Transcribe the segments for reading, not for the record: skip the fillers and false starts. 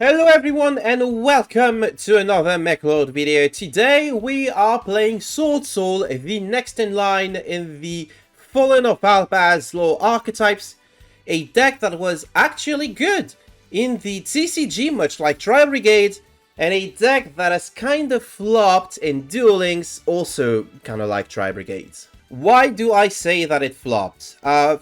Hello everyone and welcome to another MechLord video. Today we are playing Swordsoul, the next in line in the Fallen of Alpaz lore archetypes. A deck that was actually good in the TCG, much like Trial Brigade, and a deck that has kind of flopped in Duel Links, also kind of like Trial Brigade. Why do I say that it flopped?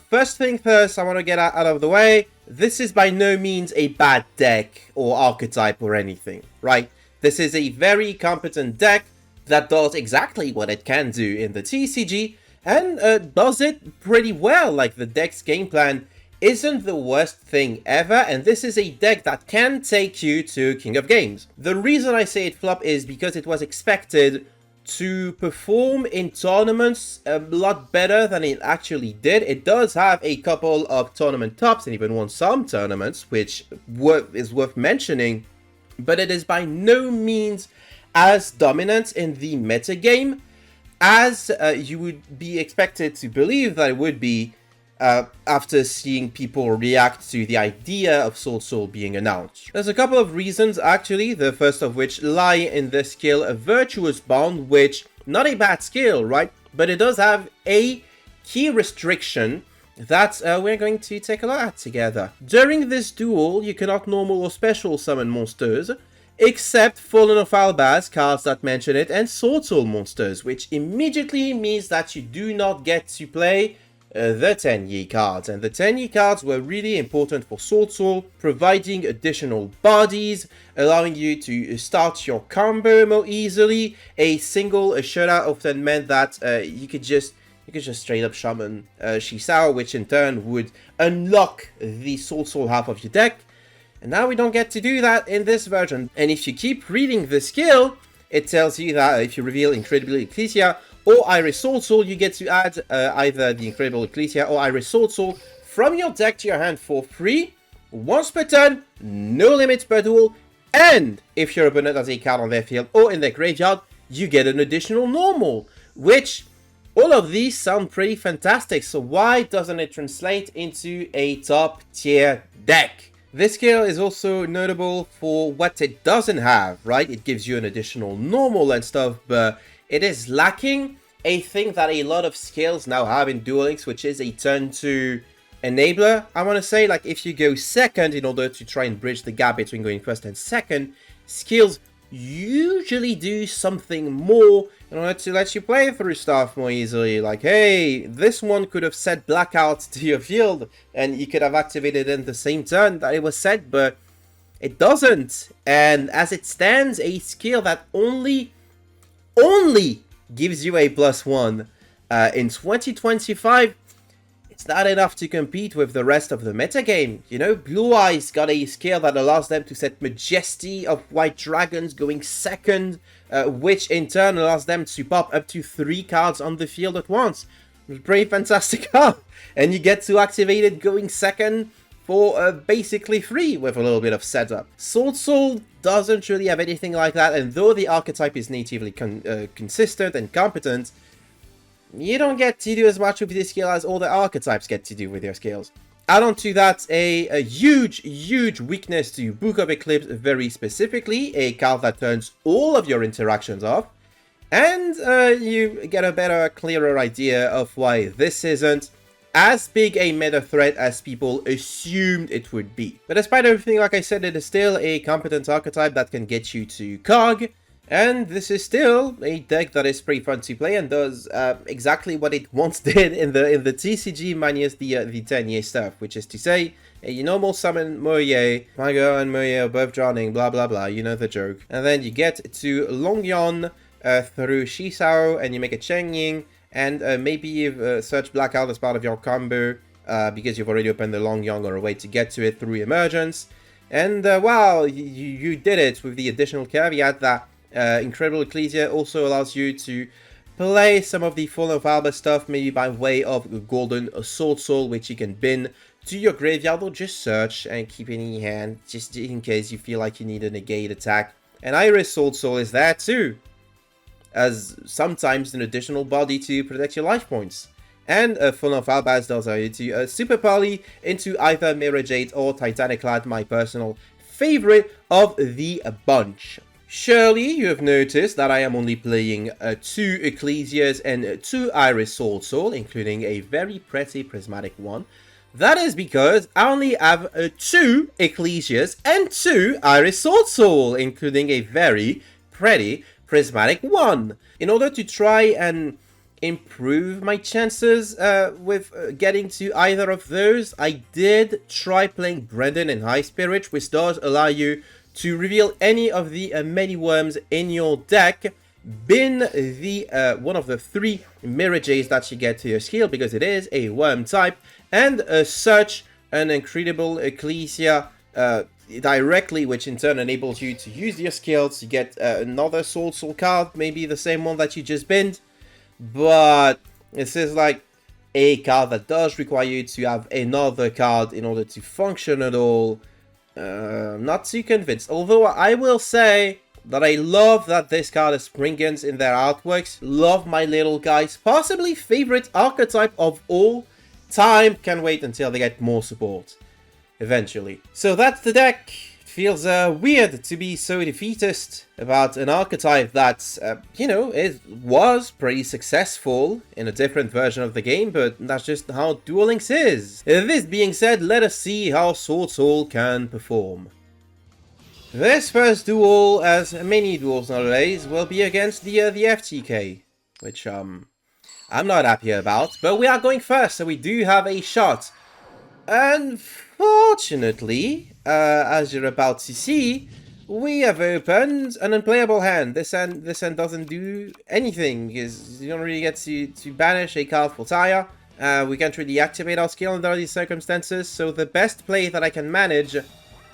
First thing first, I want to get out of the way. This is by no means a bad deck or archetype or anything, right? This is a very competent deck that does exactly what it can do in the TCG and does it pretty well. Like, the deck's game plan isn't the worst thing ever, and this is a deck that can take you to King of Games. The reason I say it flopped is because it was expected to perform in tournaments a lot better than it actually did. It does have a couple of tournament tops and even won some tournaments, which is worth mentioning, but it is by no means as dominant in the metagame as you would be expected to believe that it would be after seeing people react to the idea of Swordsoul being announced. There's a couple of reasons actually, the first of which lie in the skill of Virtuous Bond, which, not a bad skill, right? But it does have a key restriction that we're going to take a look at together. During this duel, you cannot normal or special summon monsters, except Fallen of Albaz cards that mention it, and Swordsoul monsters, which immediately means that you do not get to play the 10-year cards, and the 10-year cards were really important for Swordsoul, providing additional bodies, allowing you to start your combo more easily. A shutout often meant that you could just straight up summon Shisao, which in turn would unlock the Swordsoul half of your deck. And now we don't get to do that in this version. And if you keep reading the skill, it tells you that if you reveal Incredible Ecclesia or Iris Swordsoul, you get to add either the Incredible Ecclesia or Iris Swordsoul from your deck to your hand for free, once per turn, no limits per duel, and if your opponent has a card on their field or in their graveyard, you get an additional normal, which all of these sound pretty fantastic, so why doesn't it translate into a top tier deck? This skill is also notable for what it doesn't have, right? It gives you an additional normal and stuff, but it is lacking a thing that a lot of skills now have in Duel Links, which is a turn 2 enabler. I want to say, like, if you go second in order to try and bridge the gap between going first and second, skills usually do something more in order to let you play through stuff more easily. Like, hey, this one could have set Blackout to your field and you could have activated it in the same turn that it was set, but it doesn't. And as it stands, a skill that only gives you a +1 in 2025, it's not enough to compete with the rest of the metagame. You know, Blue Eyes got a skill that allows them to set Majesty of White Dragons going second, which in turn allows them to pop up to 3 cards on the field at once. It's a pretty fantastic card, and you get to activate it going second for basically free with a little bit of setup. Swordsoul doesn't really have anything like that, and though the archetype is natively consistent and competent, you don't get to do as much with this skill as all the archetypes get to do with their skills. Add on to that a huge weakness to Book of Eclipse, very specifically, a card that turns all of your interactions off, and you get a better, clearer idea of why this isn't as big a meta threat as people assumed it would be. But despite everything, like I said, it is still a competent archetype that can get you to COG, and this is still a deck that is pretty fun to play and does exactly what it once did in the TCG minus the 10-year stuff, which is to say, you normal summon Moye, Mago and Moye are both drowning, blah blah blah, you know the joke. And then you get to Longyon through Shisao, and you make a Cheng Ying, and maybe you've searched Blackout as part of your combo because you've already opened the Longyon or a way to get to it through Emergence. And wow, you did it with the additional caveat that Incredible Ecclesia also allows you to play some of the Fallen of Alba stuff, maybe by way of Golden Swordsoul, which you can bin to your graveyard or just search and keep it in your hand, just in case you feel like you need a negate attack. And Iris Swordsoul is there too, as sometimes an additional body to protect your life points. And Fallen of Albaz does allow you to super poly into either Mirror Jade or Titanic Lad, my personal favorite of the bunch. Surely you have noticed that I am only playing 2 Ecclesias and 2 Iris Swordsoul, including a very pretty prismatic one. That is because I only have 2 Ecclesias and 2 Iris Swordsoul, including a very pretty prismatic one. In order to try and improve my chances with getting to either of those, I did try playing Brendan in High Spirit, which does allow you to reveal any of the many worms in your deck, bin the one of the 3 Mirror Jays that you get to your skill, because it is a worm type, and search an incredible Ecclesia directly, which in turn enables you to use your skills to get another Swordsoul card, maybe the same one that you just binned. But this is like a card that does require you to have another card in order to function at all. Not too convinced. Although I will say that I love that this card has Springans in their artworks. Love my little guys. Possibly favorite archetype of all time. Can't wait until they get more support. Eventually. So that's the deck. It feels weird to be so defeatist about an archetype that, you know, it was pretty successful in a different version of the game, but that's just how Duel Links is. This being said, let us see how Swordsoul can perform. This first duel, as many duels nowadays, will be against the FTK, which I'm not happy about, but we are going first, so we do have a shot. Unfortunately, as you're about to see, we have opened an unplayable hand. This hand doesn't do anything, because you don't really get to banish a card for Taya. We can't really activate our skill under these circumstances, so the best play that I can manage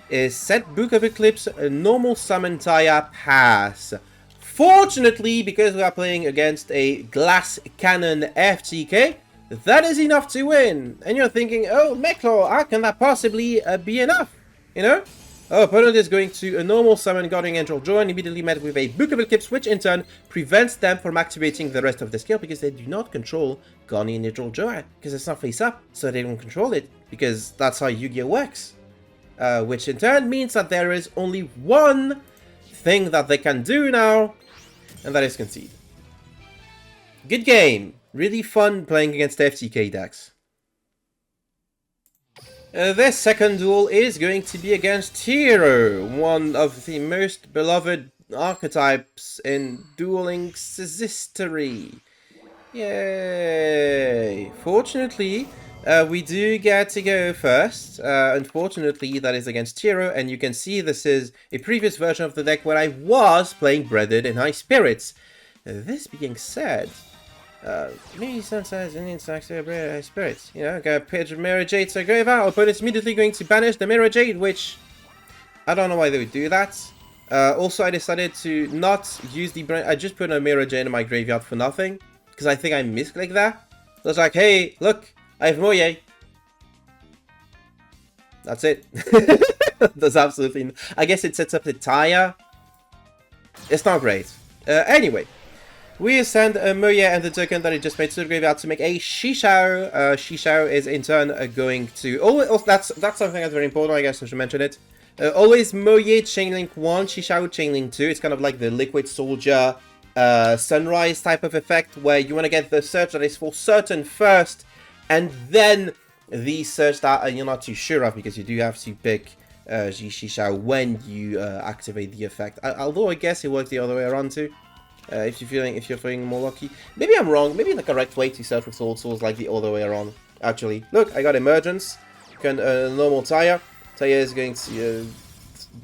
is set Book of Eclipse, a normal summon Taya, pass. Fortunately, because we are playing against a Glass Cannon FTK, that is enough to win. And you're thinking, oh, Mechlor, how can that possibly be enough? You know? Our opponent is going to a normal summon Guardian Angel Joy and immediately met with a Book of Eclipse, which in turn prevents them from activating the rest of the skill because they do not control Guardian Angel Joy. Because it's not face up, so they don't control it. Because that's how Yu-Gi-Oh works. Which in turn means that there is only one thing that they can do now, and that is concede. Good game. Really fun playing against FTK decks. This second duel is going to be against Hero, one of the most beloved archetypes in Duel Links' history. Yay! Fortunately, we do get to go first. Unfortunately, that is against Hero, and you can see this is a previous version of the deck where I was playing Breaded in High Spirits. This being said, maybe sometimes Indian stacks High Spirits. You know, go pitch Mirror Jade to graveyard. Opponent's immediately going to banish the Mirror Jade, which I don't know why they would do that. Also, I decided to not use the brand. I just put a Mirror Jade in my graveyard for nothing because I think I misclicked that. So I was like, hey, look, I have Moye. That's it. That's absolutely. I guess it sets up the Taya. It's not great. Anyway. We send Moye and the token that it just made to the graveyard to make a Yugioh. Yugioh is in turn going to... Oh, that's something that's very important, I guess I should mention it. Always Moye Chainlink 1, Yugioh Chainlink 2. It's kind of like the Liquid Soldier Sunrise type of effect, where you want to get the search that is for certain first, and then the search that you're not too sure of, because you do have to pick Yugioh when you activate the effect. Although I guess it works the other way around too. If you're feeling more lucky. Maybe I'm wrong. Maybe the correct way to search with Swordsoul is like the other way around. Actually, look, I got Emergence. Can normal Taya. Taya is going to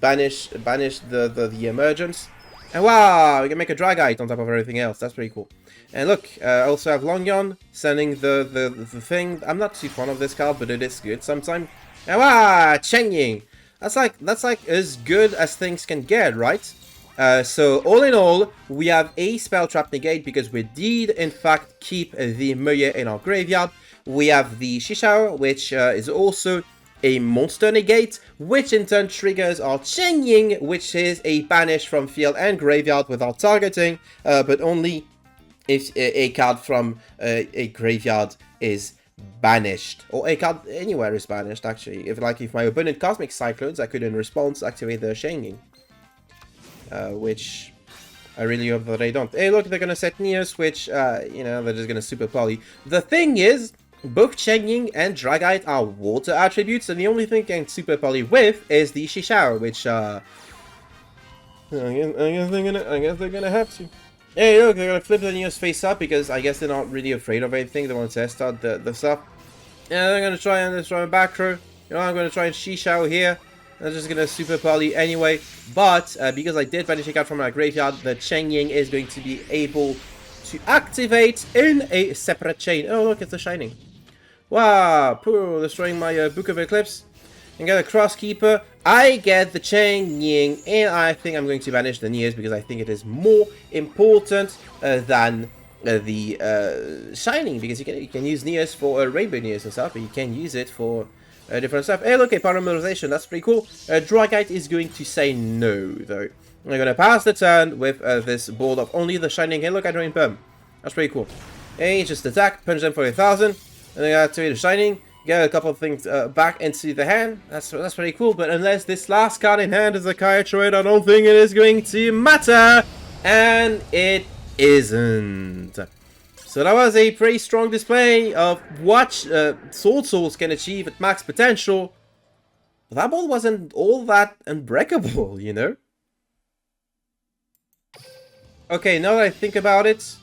banish the Emergence. And wow, we can make a Dragite on top of everything else. That's pretty cool. And look, I also have Longyon sending the thing. I'm not too fond of this card, but it is good sometimes. And wow, Chengying. That's like as good as things can get, right? So all in all, we have a Spell Trap Negate because we did in fact keep the Moye in our graveyard. We have the Yugioh, which is also a Monster Negate, which in turn triggers our Chengying, which is a banish from field and graveyard without targeting, but only if a card from a graveyard is banished. Or a card anywhere is banished, actually. If my opponent Cosmic Cyclones, I could in response activate the Shanging. Which I really hope that they don't. Hey, look, they're gonna set Neos, which, you know, they're just gonna super poly. The thing is, both Shanging and Dragite are water attributes, and the only thing I can super poly with is the Shishao, which, I guess they're gonna have to. Hey, look, they're gonna flip the Neos face up because I guess they're not really afraid of anything. They want to test out the stuff. Yeah, they're gonna try and destroy my back row. You know, I'm gonna try and Shishao here. I'm just gonna super poly anyway. But because I did banish a card from my graveyard, the Changying is going to be able to activate in a separate chain. Oh, look, it's the Shining. Wow, poor, destroying my Book of Eclipse. And get a Crosskeeper. I get the Changying, and I think I'm going to banish the Neos because I think it is more important than the Shining, because you can use Neos for Rainbow Neos and stuff, but you can use it for different stuff. Hey, look, a Parameterization, that's pretty cool. Dragite is going to say no, though. I'm going to pass the turn with this board of only the Shining. Hey, look, I drain Perm. That's pretty cool. Hey, just attack, punch them for 1,000, and then I activate the Shining. Get a couple of things back into the hand. That's pretty cool. But unless this last card in hand is a Kaitroid, I don't think it is going to matter. And it isn't. So that was a pretty strong display of what Swordsoul can achieve at max potential. But that ball wasn't all that unbreakable, you know? Okay, now that I think about it,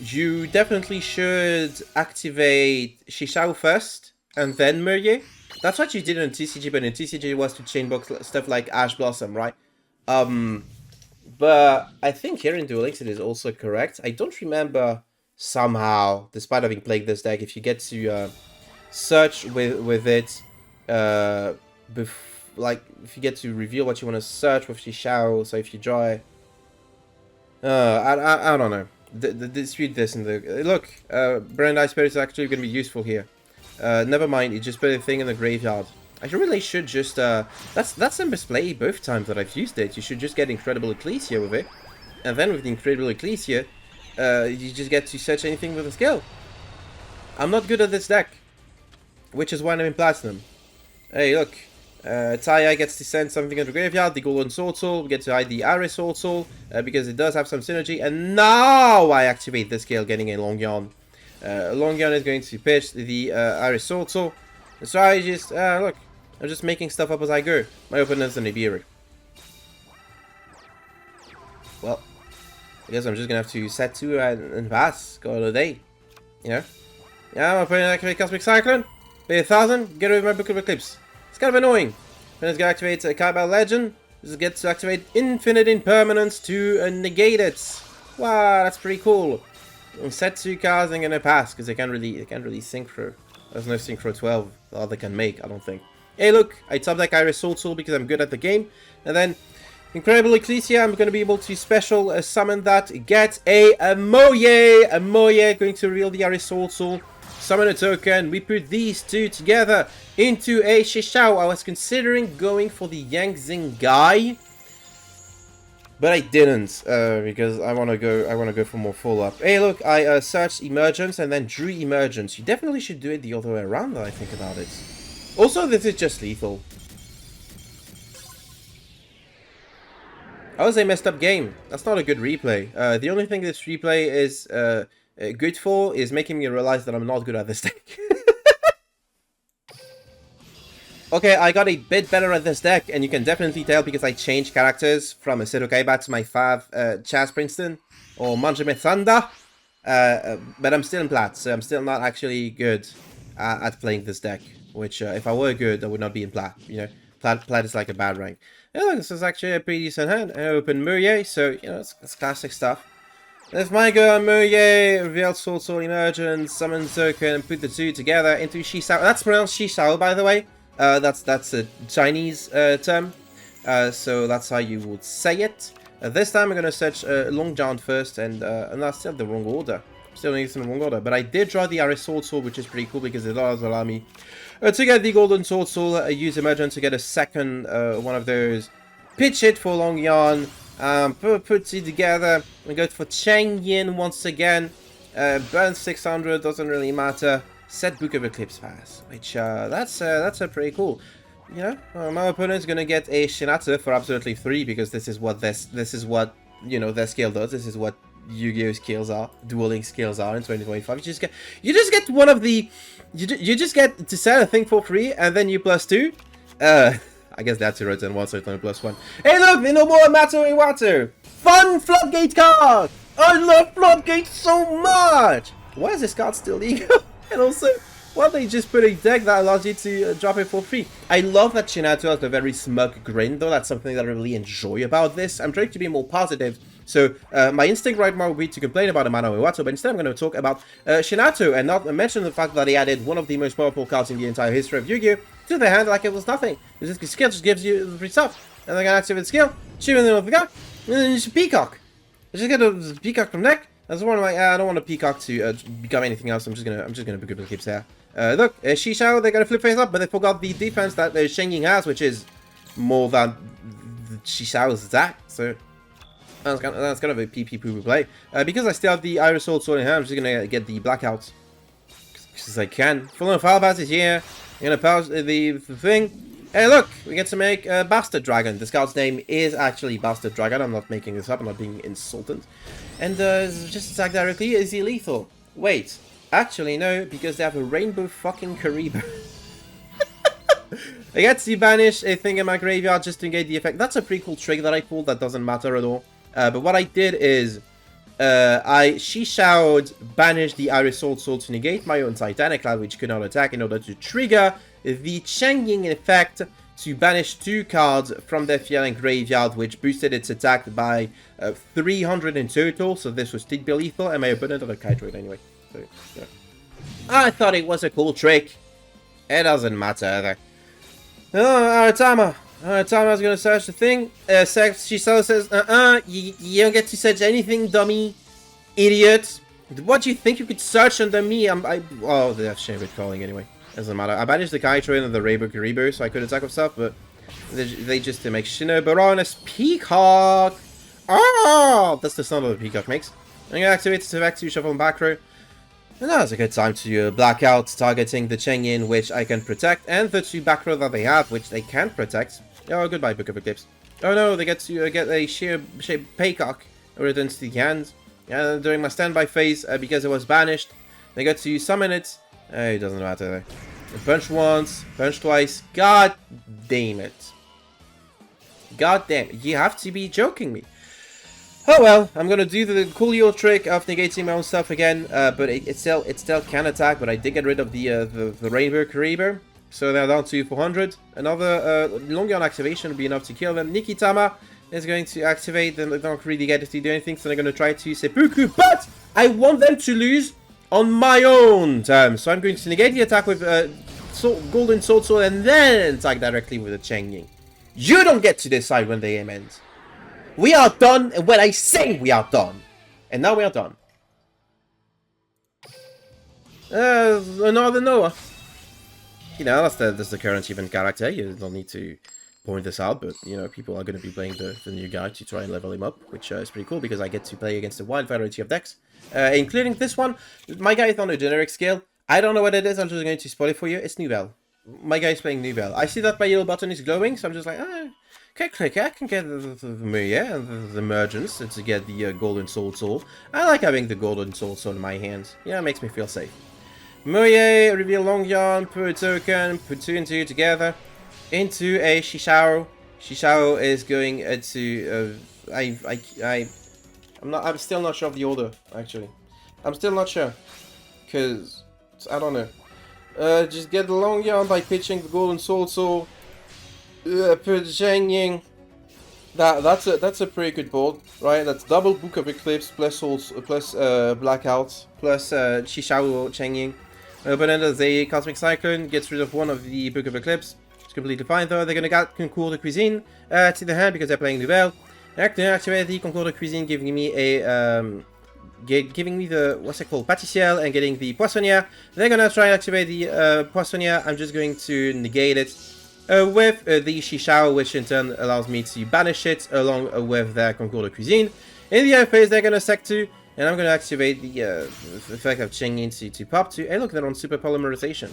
you definitely should activate Shishao first, and then Murye. That's what you did in TCG, but in TCG was to chainbox stuff like Ash Blossom, right? But I think here in Duel Links it is also correct. I don't remember somehow, despite having played this deck, if you get to search with it, like if you get to reveal what you want to search with Shishao, so if you draw, I don't know. Dispute this in the look. Brand Ice Spirit is actually going to be useful here. Never mind, it just put a thing in the graveyard. I really should just that's in display both times that I've used it. You should just get Incredible Ecclesia with it, and then with the Incredible Ecclesia, you just get to search anything with a skill. I'm not good at this deck, which is why I'm in Platinum. Hey, look. Taya gets to send something into the graveyard, the Golden Swordsoul, we get to hide the Iris Swordsoul, because it does have some synergy, and now I activate the skill, getting a Long Yarn. Long Yarn is going to pitch the Iris Swordsoul, so I just, look, I'm just making stuff up as I go. My opponent's an Ibiri. Well, I guess I'm just gonna have to set 2 and pass, call it a day, you know? Yeah, my opponent activate Cosmic Cyclone, pay 1,000, get rid of my Book of Eclipse. It's kind of annoying. Then it's going to activate a Kaibal Legend. This gets to activate Infinite Impermanence to negate it. Wow, that's pretty cool. And set 2 cards and gonna pass because they can't really synchro. There's no synchro 12 that they can make, I don't think. Hey, look, I top deck Iris Swordsoul because I'm good at the game, and then Incredible Ecclesia, I'm gonna be able to special summon that. Get a Moye, going to reveal the Iris Swordsoul. Summon a token. We put these two together into a Shishao. I was considering going for the Yang Xing guy, but I didn't because I want to go for more follow up. Hey, look, I searched Emergence and then drew Emergence. You definitely should do it the other way around. That I think about it. Also, this is just lethal. That was a messed up game. That's not a good replay. The only thing this replay is good for is making me realize that I'm not good at this deck. Okay, I got a bit better at this deck, and you can definitely tell because I changed characters from a Seto Kaiba to my Fav Chaz Princeton or Manjime Thunder. But I'm still in plat, so I'm still not actually good at playing this deck. Which, if I were good, I would not be in plat. You know, plat is like a bad rank. Yeah, look, this is actually a pretty decent hand. I open Murye, so you know it's classic stuff. If my go on Murye, reveal Swordsoul Emergence, summon token, and put the two together into Shishao. That's pronounced Shishao, by the way. That's a Chinese term, so that's how you would say it. This time I'm gonna search Long John first, and I still have the wrong order. Still in the wrong order, but I did draw the Iris Swordsoul, which is pretty cool because it does allow me to get the Golden Swordsoul, use Emergence to get a second one of those, pitch it for Long Yarn. Put it together and go for Changyin once again. Burn 600, doesn't really matter. set Book of Eclipse pass, which that's a pretty cool. You know, my opponent's gonna get a Shinato for absolutely 3 because this is what you know their skill does. This is what Yu-Gi-Oh skills are, Duel Links skills are in 2025. You just get one of the you just get to set a thing for free and then you +2. I guess that's a return 1, so it's only +1. Hey look, the Nouvelle Mato Iwatu! Fun Floodgate card! I love Floodgate so much! Why is this card still legal? And also, why don't they just put a deck that allows you to drop it for free? I love that Shinato has a very smug grin though, that's something that I really enjoy about this. I'm trying to be more positive. So, my instinct right now would be to complain about Amano Iwatu, but instead I'm going to talk about Shinato and not mention the fact that he added one of the most powerful cards in the entire history of Yu-Gi-Oh! To the hand like it was nothing. This skill just gives you the free stuff. And then I can activate the skill, shoot in the middle of the guy, and then it's a peacock. I just get a peacock from deck. That's one of my, I don't want a peacock to become anything else. I'm just gonna book up the clips here. Look, Shishao, they're gonna flip face up, but they forgot the defense that Shengying has, which is more than Shishao's attack. So that's kind of a PP poo play. Because I still have the Iris Swordsoul in hand, I'm just gonna get the blackout because I can. Full of Falbaz is here. I'm gonna pause the thing. Hey look, we get to make Bastard Dragon. This card's name is actually Bastard Dragon. I'm not making this up, I'm not being insultant. And just attack directly. Is he lethal? Wait, actually no, because they have a rainbow fucking Karibo. I get to banish a thing in my graveyard just to negate the effect. That's a pretty cool trick that I pulled, that doesn't matter at all. But what I did is, I Shishao'd banish the Iris Swordsoul to negate my own Titanic Cloud, which could not attack, in order to trigger the Shengying effect to banish 2 cards from their field and graveyard, which boosted its attack by 300 in total. So this was Tidby lethal, and my opponent had a Kaito anyway. So, yeah. I thought it was a cool trick. It doesn't matter either. Oh, Aratama's gonna search the thing. Shisao says, you don't get to search anything, dummy. Idiot. What do you think you could search under me? Oh, they have shame with calling anyway. Doesn't matter. I banished the Kaito and the Rainbow Karibo, so I could attack with stuff, but they just make Shino Baroness Peacock. Oh, that's the sound of the Peacock makes. I'm gonna activate the back to shuffle and back row. And now's a good time to black out, targeting the Chengyin, which I can protect, and the 2 back row that they have, which they can protect. Oh, goodbye, Book of Eclipse. Oh no, they get to get a sheer shaped Peacock returns to the hand. And during my standby phase, because it was banished, they get to summon it. It doesn't matter. Punch once, punch twice. God damn it. God damn it. You have to be joking me. Oh well, I'm gonna do the coolio trick of negating my own stuff again, but it still can attack. But I did get rid of the Rainbow Karibo, so they're down to 400. Another Longion activation would be enough to kill them. Nikitama is going to activate. They don't really get to do anything, so they're gonna try to seppuku. But I want them to lose on my own terms, so I'm going to negate the attack with Golden Swordsoul and then attack directly with the Shengying. You don't get to decide when the game ends. We are done when I say we are done. And now we are done. Another Noah. You know, that's the current event character. You don't need to point this out, but you know, people are going to be playing the new guy to try and level him up, which is pretty cool because I get to play against a wide variety of decks, including this one. My guy is on a generic scale. I don't know what it is. I'm just going to spoil it for you. It's Nouvelle. My guy is playing Nouvelle. I see that my yellow button is glowing, so I'm just like, okay, click. I can get the Muye and the Emergence to get the Golden Swordsoul. I like having the Golden Swordsoul in my hands. Yeah, it makes me feel safe. Muye, reveal Longion, put a token, put 2 and 2 together into a Shishao. Shishao is going to I'm still not sure of the order, actually. I'm still not sure, cause I don't know. Just get the Longion by pitching the Golden Swordsoul. Put Shengying. That's a pretty good board, right? That's double Book of Eclipse plus Blackout plus Shishao Shengying. But then the Cosmic Cyclone gets rid of one of the Book of Eclipse. It's completely fine though. They're gonna get Concours de Cuisine to the hand because they're playing Nouvelle. They're going to activate the Concours de Cuisine, giving me a giving me the, what's it called, Pâtissière, and getting the Poissonnière. They're gonna try and activate the Poissonnière. I'm just going to negate it with the Shishao, which in turn allows me to banish it along with their Concours de Cuisine. In the end phase, they're gonna sack 2. And I'm going to activate the effect of changing to pop 2. Hey, look, they're on super polymerization.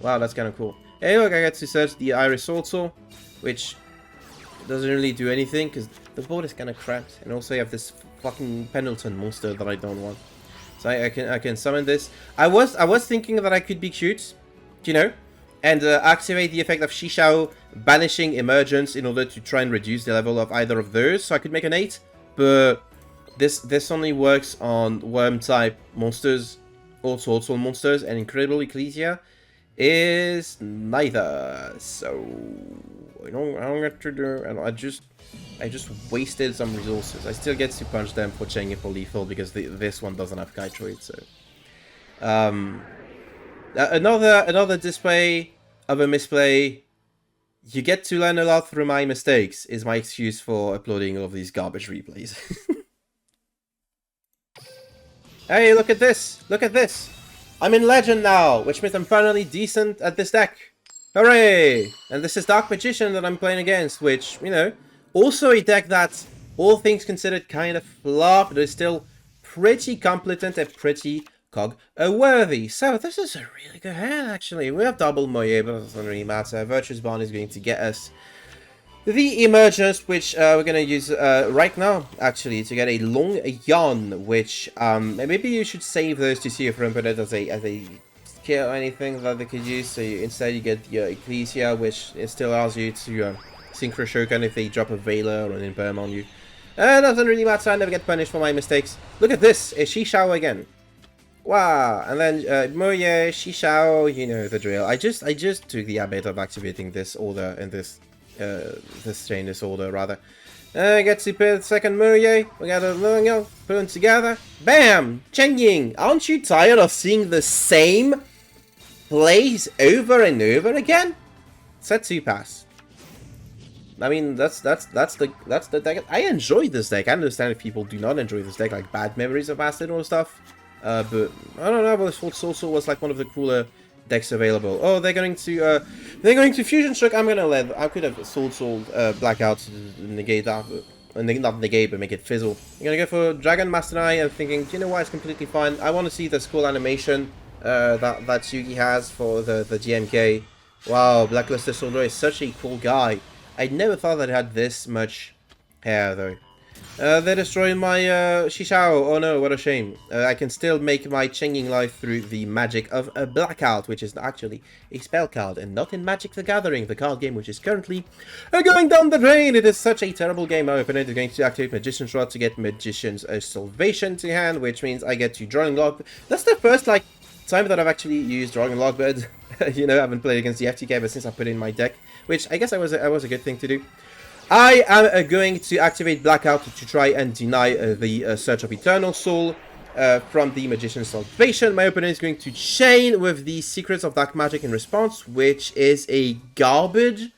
Wow, that's kind of cool. Hey, look, I get to search the Iris Swordsoul, which doesn't really do anything because the board is kind of cramped. And also, you have this fucking Pendleton monster that I don't want. So I can summon this. I was thinking that I could be cute, you know, and activate the effect of Shishao banishing emergence in order to try and reduce the level of either of those, so I could make an 8. But this only works on worm type monsters, or Swordsoul monsters, and Incredible Ecclesia is neither. So I don't get to do, and I just wasted some resources. I still get to punch them for changing for lethal because this one doesn't have Kytroid. So another display of a misplay. You get to learn a lot through my mistakes is my excuse for uploading all of these garbage replays. Hey, look at this! Look at this! I'm in Legend now, which means I'm finally decent at this deck. Hooray! And this is Dark Magician that I'm playing against, which, you know, also a deck that, all things considered, kind of flop, but is still pretty competent and pretty cog-worthy. So this is a really good hand, actually. We have double Moye, but it doesn't really matter. Virtuous Bond is going to get us the Emergence, which we're going to use right now, actually, to get a long Yon, which maybe you should save those to see if you put it as a skill or anything that they could use. So instead you get the Ecclesia, which it still allows you to Synchro Shogun if they drop a Veiler or an Imperm on you. It doesn't really matter, I never get punished for my mistakes. Look at this, a Shishao again. Wow, and then Moye, Shishao, you know the drill. I just took the habit of activating this order in this chain disorder rather. Get to put second Moye, we got a Yugioh, put them together. Bam! Chengying! Aren't you tired of seeing the same plays over and over again? Set 2 pass. I mean, that's the deck. I enjoy this deck. I understand if people do not enjoy this deck, like bad memories of Acid or stuff. But I don't know, but Swordsoul was like one of the cooler decks available. Oh, they're going to Fusion Shock. I could have Swordsoul Blackout to negate that, not negate, but make it fizzle. I'm gonna go for Dragon Master Eye and thinking, you know what, it's completely fine. I want to see this cool animation that Yugi has for the GMK. Wow, Blackluster Soldier is such a cool guy. I never thought that it had this much hair though. They destroyed my Shishao. Oh no, what a shame. I can still make my Chengying life through the magic of a Blackout, which is actually a spell card and not in Magic the Gathering, the card game which is currently going down the drain. It is such a terrible game. My opponent is going to activate Magician's Rod to get Magician's Salvation to hand, which means I get to Drawing Log. That's the first like time that I've actually used Drawing Log, but you know, I haven't played against the FTK ever since I put it in my deck, which I guess I was a good thing to do. I am going to activate Blackout to try and deny the Search of Eternal Soul from the Magician's Salvation. My opponent is going to chain with the Secrets of Dark Magic in response, which is a garbage,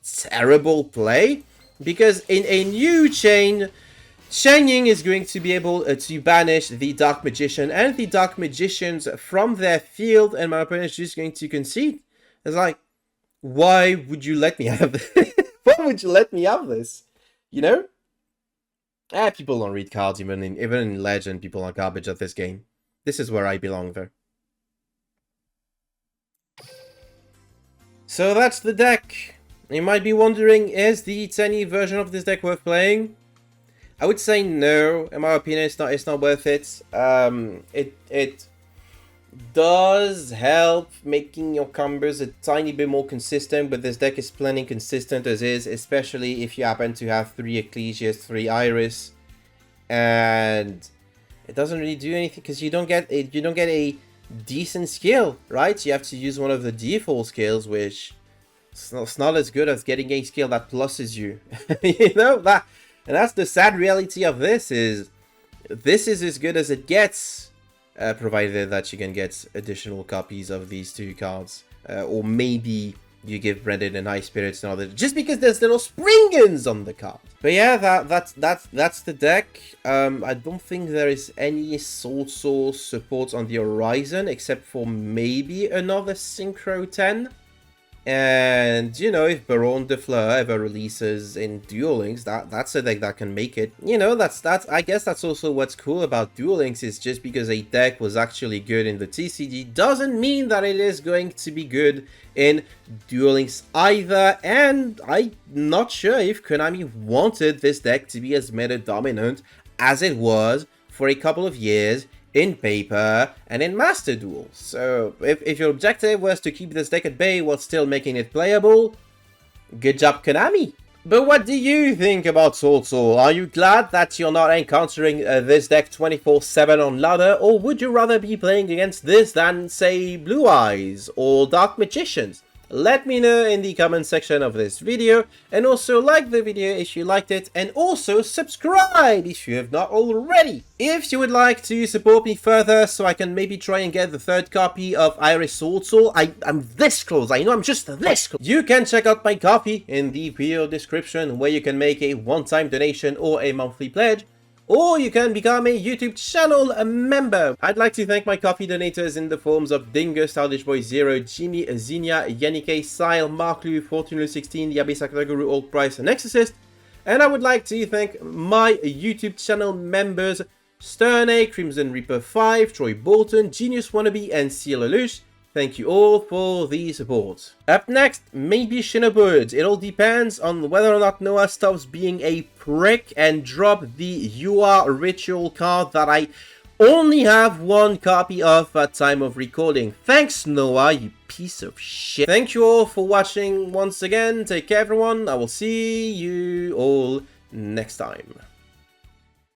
terrible play. Because in a new chain, Chengying is going to be able to banish the Dark Magician and the Dark Magicians from their field, and my opponent is just going to concede. It's like, why would you let me have this? Why would you let me have this? You know? People don't read cards, even in Legend, people are garbage at this game. This is where I belong, though. So that's the deck. You might be wondering, is the 10e version of this deck worth playing? I would say no. In my opinion, it's not worth it. It does help making your combos a tiny bit more consistent, but this deck is plenty consistent as is, especially if you happen to have 3 Ecclesias, 3 Iris, and it doesn't really do anything because you don't get a decent skill, right? You have to use one of the default skills, which it's not as good as getting a skill that pluses you. You know that, and that's the sad reality of this is as good as it gets. Provided that you can get additional copies of these 2 cards. Or maybe you give Brendan and High Spirits and all that, just because there's little Springans on the card. But yeah, that's the deck. I don't think there is any Swordsoul support on the horizon, except for maybe another Synchro 10. And, you know, if Baron de Fleur ever releases in Duel Links, that's a deck that can make it. You know, I guess that's also what's cool about Duel Links, is just because a deck was actually good in the TCG doesn't mean that it is going to be good in Duel Links either. And I'm not sure if Konami wanted this deck to be as meta dominant as it was for a couple of years in paper and in Master Duel. So if your objective was to keep this deck at bay while still making it playable, good job, Konami. But what do you think about Swordsoul? Are you glad that you're not encountering this deck 24/7 on ladder, or would you rather be playing against this than, say, Blue Eyes or Dark Magicians? Let me know in the comment section of this video, and also like the video if you liked it, and also subscribe if you have not already. If you would like to support me further so I can maybe try and get the third copy of Iris Swordsoul, I'm this close, I know I'm just this close. You can check out my Ko-fi in the video description, where you can make a one-time donation or a monthly pledge, or you can become a YouTube channel member. I'd like to thank my Ko-fi donators in the forms of Dingus, Stylish Boy Zero, Jimmy, Zinnia, Yannick, Sile, Mark Lu, Fortune 16, Yabe Sakaguru, Old Price, and Exorcist. And I would like to thank my YouTube channel members, Sterne, Crimson Reaper 5, Troy Bolton, Genius Wannabe, and Seal Lelouch. Thank you all for the support. Up next, maybe Shinobirds. It all depends on whether or not Noah stops being a prick and drop the yugioh ritual card that I only have one copy of at time of recording. Thanks, Noah, you piece of shit. Thank you all for watching once again. Take care, everyone. I will see you all next time.